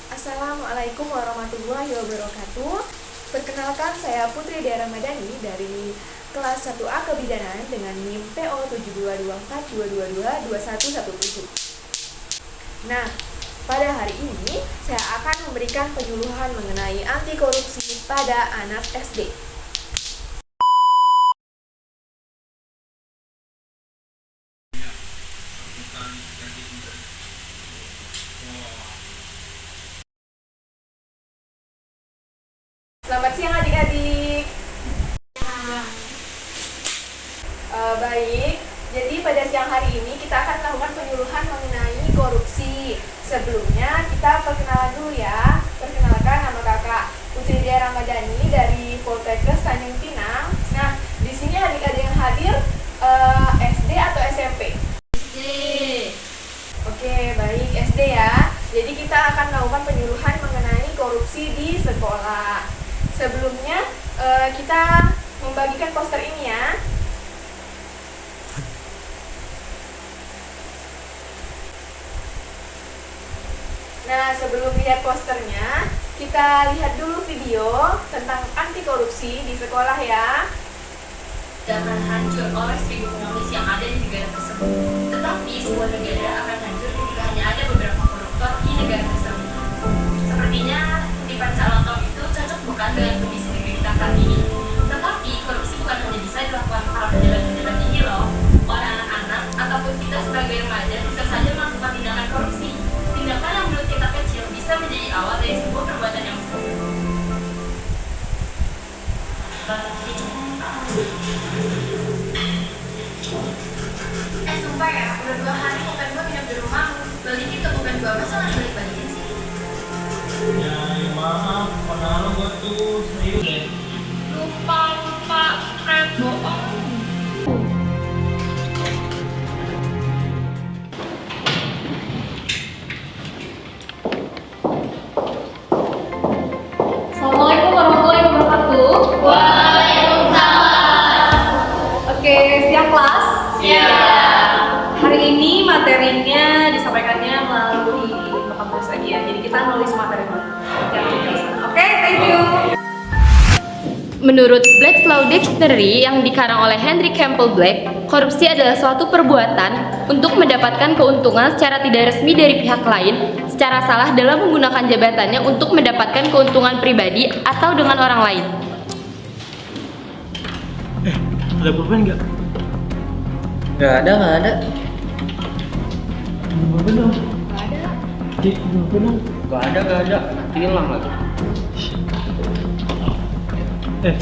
Assalamualaikum warahmatullahi wabarakatuh. Perkenalkan, saya Putri Dea Ramadhani dari kelas 1A Kebidanan dengan NIM PO 722422222117. Nah, pada hari ini saya akan memberikan penyuluhan mengenai anti korupsi pada anak SD. Selamat siang adik-adik. Baik, jadi pada siang hari ini kita akan melakukan penyuluhan mengenai korupsi. Sebelumnya kita perkenalan dulu ya. Perkenalkan, nama kakak Putri Dea Ramadhani dari Poltekkes Tanjung Pinang. Nah, di sini adik-adik yang hadir SD atau SMP? SD. Oke, baik, SD ya. Jadi kita akan melakukan penyuluhan mengenai korupsi di sekolah. Sebelumnya kita membagikan poster ini ya. Nah, sebelum lihat posternya, kita lihat dulu video tentang anti korupsi di sekolah ya. Akan hancur oleh seribu komunis yang ada di negara tersebut. Tetapi sebuah negara akan hancur jika hanya ada beberapa koruptor di negara tersebut. Sepertinya kutipan Cak Lontong itu cocok bukan dengan kondisi negeri kita saat ini. Tetapi korupsi bukan hanya bisa dilakukan para pejabat-pejabat tinggi loh. Orang anak-anak ataupun kita sebagai remaja bisa saja melakukan tindakan korupsi. Tindakan yang menurut kita kecil bisa menjadi awal dari sebuah perbuatan yang besar. Sumpah ya, udah 2 hari pulpen gue pindah di rumah. Balikin ke pulpen gue, masa nggak balik-balikin sih? Ya maaf, padahal gue tuh serius deh. Lupa, kayak bohong. Assalamualaikum warahmatullahi wabarakatuh. Waalaikumsalam. Oke, siap kelas? Siap. Hari ini materinya disampaikannya melalui papan tulis lagi ya. Jadi kita nulis materi baru. Oke, thank you. Menurut Black's Law Dictionary yang dikarang oleh Henry Campbell Black, korupsi adalah suatu perbuatan untuk mendapatkan keuntungan secara tidak resmi dari pihak lain secara salah dalam menggunakan jabatannya untuk mendapatkan keuntungan pribadi atau dengan orang lain. Ada pulpen nggak? Nggak ada. Ada pulpen dong? Nggak ada. Cik, ada pulpen dong? Nggak ada. Hilang lagi.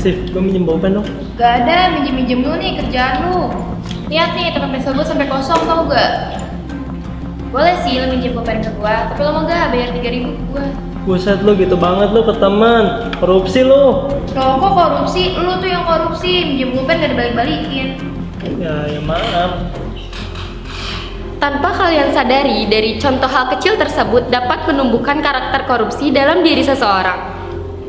Sif, gue minjem pulpen dong? Gak ada, minjem-minjem dulu nih kerjaan lu. Lihat nih, tempat pensel gue sampai kosong, tau gak? Boleh sih lo minjem pulpen ke gue, tapi lo mau gak bayar 3.000 ke gue? Buset lu gitu banget lu ke teman. Korupsi lu. Loh kok korupsi? Lu tuh yang korupsi, minjem pulpen gak dibalik-balikin. Ya maaf. Tanpa kalian sadari, dari contoh hal kecil tersebut dapat menumbuhkan karakter korupsi dalam diri seseorang.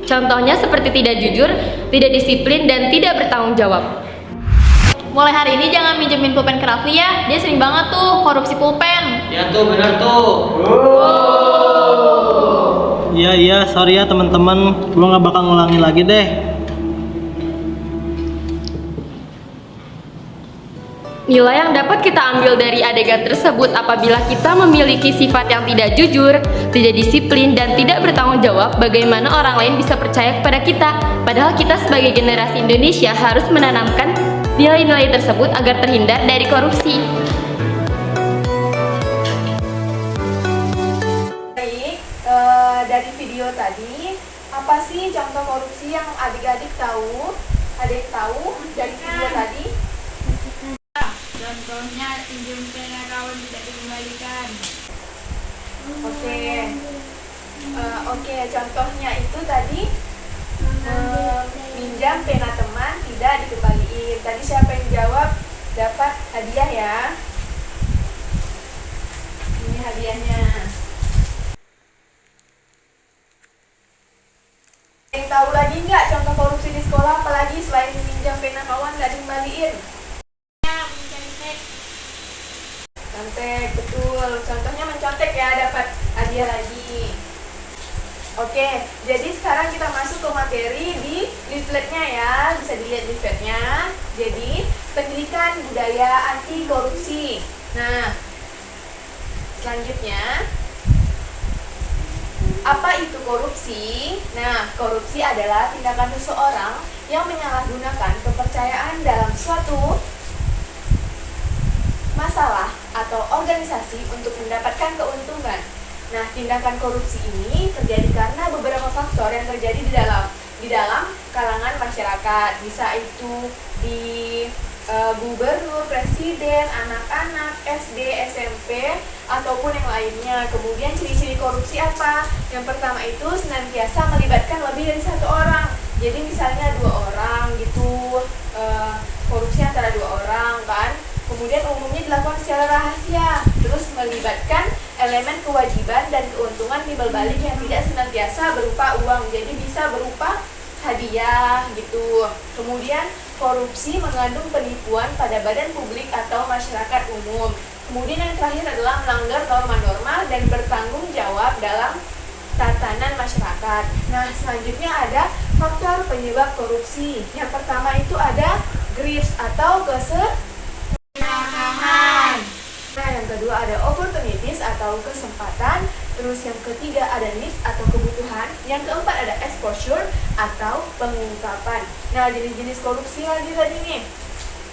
Contohnya seperti tidak jujur, tidak disiplin, dan tidak bertanggung jawab. Mulai hari ini jangan minjemin pulpen ke Raffi ya, dia sering banget tuh korupsi pulpen. Ya tuh benar tuh. Iya, sorry ya teman-teman. Gue nggak bakal ngulangin lagi deh. Nilai yang dapat kita ambil dari adegan tersebut apabila kita memiliki sifat yang tidak jujur, tidak disiplin, dan tidak bertanggung jawab, bagaimana orang lain bisa percaya kepada kita. Padahal kita sebagai generasi Indonesia harus menanamkan nilai-nilai tersebut agar terhindar dari korupsi. Baik, dari video tadi, apa sih contoh korupsi yang adik-adik tahu? Adik tahu dari video tadi? Contohnya pinjam pena kawan tidak dikembalikan. Oke, contohnya itu tadi minjam pena teman tidak dikembaliin. Tadi siapa yang jawab dapat hadiah ya? Ini hadiahnya. Yang tahu lagi nggak contoh korupsi di sekolah apalagi selain minjam pena kawan nggak dikembaliin? Contek, betul. Contohnya mencontek ya, dapat hadiah lagi. Oke, jadi sekarang kita masuk ke materi di leafletnya ya. Bisa dilihat leafletnya. Jadi, pendidikan budaya anti korupsi. Nah, selanjutnya, apa itu korupsi? Nah, korupsi adalah tindakan seseorang yang menyalahgunakan kepercayaan dalam suatu masalah atau organisasi untuk mendapatkan keuntungan. Nah, tindakan korupsi ini terjadi karena beberapa faktor yang terjadi di dalam kalangan masyarakat. Bisa itu di gubernur, presiden, anak-anak, SD, SMP, ataupun yang lainnya. Kemudian ciri-ciri korupsi apa? Yang pertama itu senantiasa melibatkan lebih dari satu orang. Jadi misalnya 2 orang gitu, korupsi antara 2 orang kan. Kemudian umumnya dilakukan secara rahasia, terus melibatkan elemen kewajiban dan keuntungan timbal balik yang tidak senantiasa berupa uang, jadi bisa berupa hadiah gitu. Kemudian korupsi mengandung penipuan pada badan publik atau masyarakat umum. Kemudian yang terakhir adalah melanggar norma-norma dan bertanggung jawab dalam tatanan masyarakat. Nah, selanjutnya ada faktor penyebab korupsi. Yang pertama itu ada GRIPS atau kesenjangan. Nah, yang kedua ada opportunities atau kesempatan. Terus yang ketiga ada needs atau kebutuhan. Yang keempat ada exposure atau pengungkapan. Nah, jenis-jenis korupsi lagi tadi nih.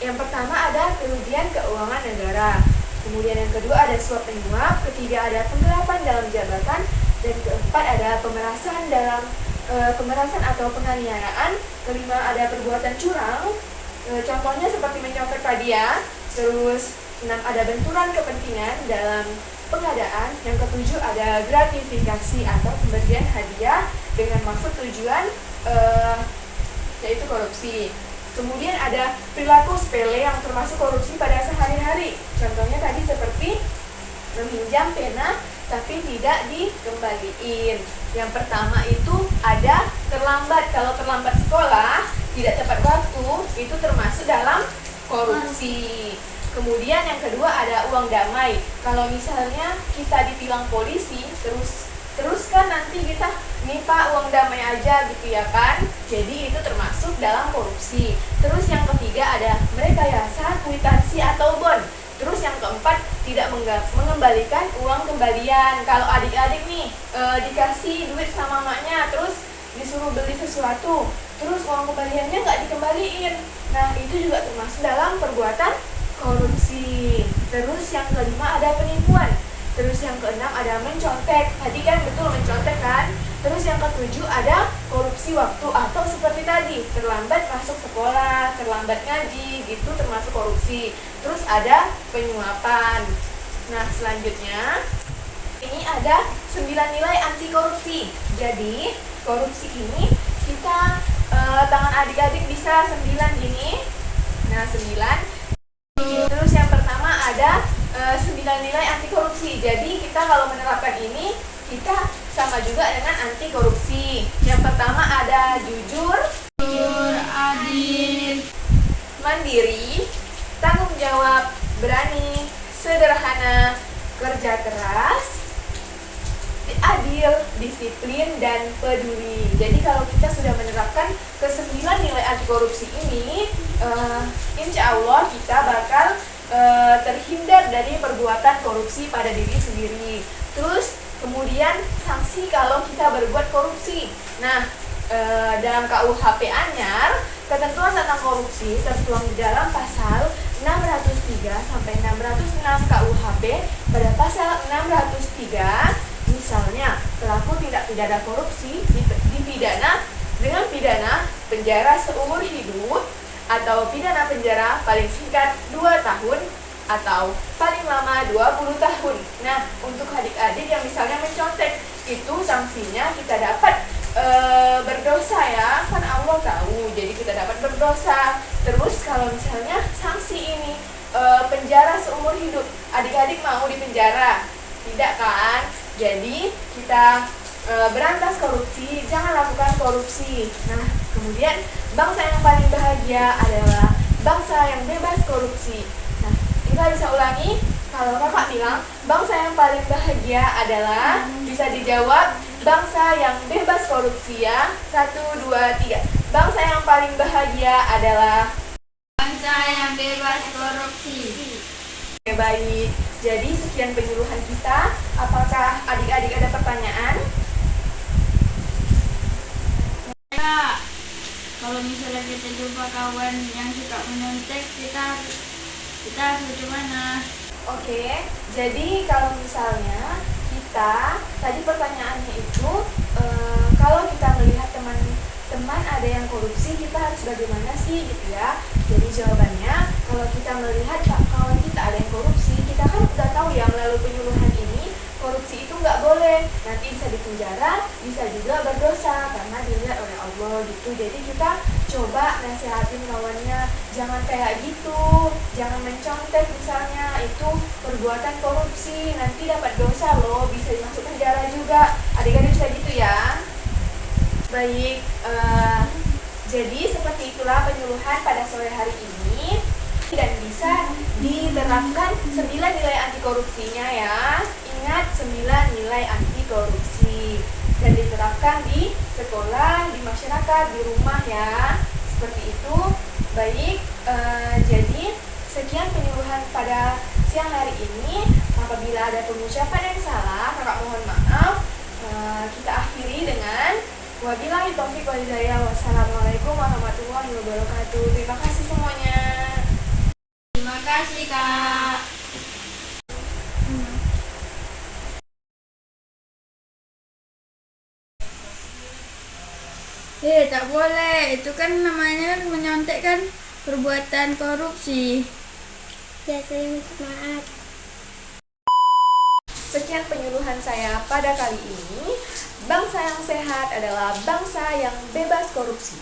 Yang pertama ada kerugian keuangan negara. Kemudian yang kedua ada suap menyuap. Ketiga ada penggelapan dalam jabatan. Dan keempat ada pemerasan atau penganiayaan. Kelima ada perbuatan curang. Contohnya seperti menyontek tadi ya. Terus 6 ada benturan kepentingan dalam pengadaan. Yang ketujuh ada gratifikasi atau pemberian hadiah dengan maksud tujuan yaitu korupsi. Kemudian ada perilaku sepele yang termasuk korupsi pada sehari-hari. Contohnya tadi seperti meminjam pena tapi tidak dikembaliin. Yang pertama itu ada terlambat. Kalau terlambat sekolah, tidak tepat waktu, itu termasuk dalam korupsi. Kemudian yang kedua ada uang damai. Kalau misalnya kita ditilang polisi, terus kan nanti kita minta uang damai aja gitu ya kan. Jadi itu termasuk dalam korupsi. Terus yang ketiga ada merekayasa kwitansi atau bond. Terus yang keempat tidak mengembalikan uang kembalian. Kalau adik-adik nih dikasih duit sama mamanya, terus disuruh beli sesuatu, terus uang kembaliannya nggak dikembaliin. Nah, itu juga termasuk dalam perbuatan korupsi. Terus yang kelima ada penipuan. Terus yang keenam ada mencontek. Tadi kan betul mencontek kan. Terus yang ketujuh ada korupsi waktu atau seperti tadi terlambat masuk sekolah, terlambat ngaji, gitu termasuk korupsi. Terus ada penyuapan. Nah, selanjutnya ini ada 9 nilai anti korupsi. Jadi korupsi ini kita tangan adik-adik bisa 9 gini. Nah, 9. Terus yang pertama ada 9 nilai anti korupsi. Jadi kita kalau menerapkan ini kita sama juga dengan anti korupsi. Yang pertama ada jujur, adil, mandiri, tanggung jawab, berani, sederhana, kerja keras, adil, disiplin, dan peduli. Jadi kalau kita sudah menerapkan ke-9 nilai anti korupsi ini, insya Allah kita bakal terhindar dari perbuatan korupsi pada diri sendiri. Terus kemudian sanksi kalau kita berbuat korupsi. Nah, dalam KUHP Anyar, ketentuan tentang korupsi tertuang di dalam pasal 603 sampai 606 KUHP. Pada pasal 603, misalnya pelaku tindak pidana korupsi dipidana dengan pidana penjara seumur hidup atau pidana penjara paling singkat 2 tahun atau paling lama 20 tahun. Nah, untuk adik-adik yang misalnya mencontek, itu sanksinya kita dapat berdosa ya, kan Allah tahu, jadi kita dapat berdosa. Terus kalau misalnya sanksi ini penjara seumur hidup, adik-adik mau dipenjara? Tidak kan? Jadi kita berantas korupsi, jangan lakukan korupsi. Nah, kemudian bangsa yang paling bahagia adalah bangsa yang bebas korupsi. Nah, kita bisa ulangi. Kalau kakak bilang bangsa yang paling bahagia adalah, bisa dijawab bangsa yang bebas korupsi ya. 1, 2, 3. Bangsa yang paling bahagia adalah Bangsa yang bebas korupsi. Oke, baik. Jadi sekian penyuluhan kita. Apakah adik-adik ada pertanyaan? Kak, kalau misalnya kita jumpa kawan yang suka menyontek, kita harus bagaimana? Oke, jadi kalau misalnya kita, tadi pertanyaannya itu, kalau kita melihat teman-teman ada yang korupsi, kita harus bagaimana sih gitu ya. Jadi jawabannya, kalau kita melihat kawan kita ada yang korupsi, kita kan udah tahu ya melalui penyuluhan ini, korupsi itu nggak boleh, nanti bisa dipenjara, bisa juga berdosa karena dilihat oleh Allah gitu. Jadi kita coba nasihatin kawannya, jangan kayak gitu, jangan mencontek misalnya, itu perbuatan korupsi, nanti dapat dosa loh, bisa masuk penjara juga. Adik-adik bisa gitu ya. Baik, jadi seperti itulah penyuluhan pada sore hari ini, dan bisa diterapkan 9 nilai anti korupsinya ya. Ingat 9 nilai anti korupsi, dan diterapkan di sekolah, di masyarakat, di rumah ya. Seperti itu. Baik, jadi sekian penyuluhan pada siang hari ini. Apabila ada pengucapan yang salah, kakak mohon maaf. Kita akhiri dengan wabillahi taufiq wal hidayah. Wassalamualaikum warahmatullahi wabarakatuh. Terima kasih semuanya. Terima kasih, Kak. Tak boleh. Itu kan namanya menyontek kan perbuatan korupsi. Ya, saya minta maaf. Sekian penyuluhan saya pada kali ini. Bangsa yang sehat adalah bangsa yang bebas korupsi.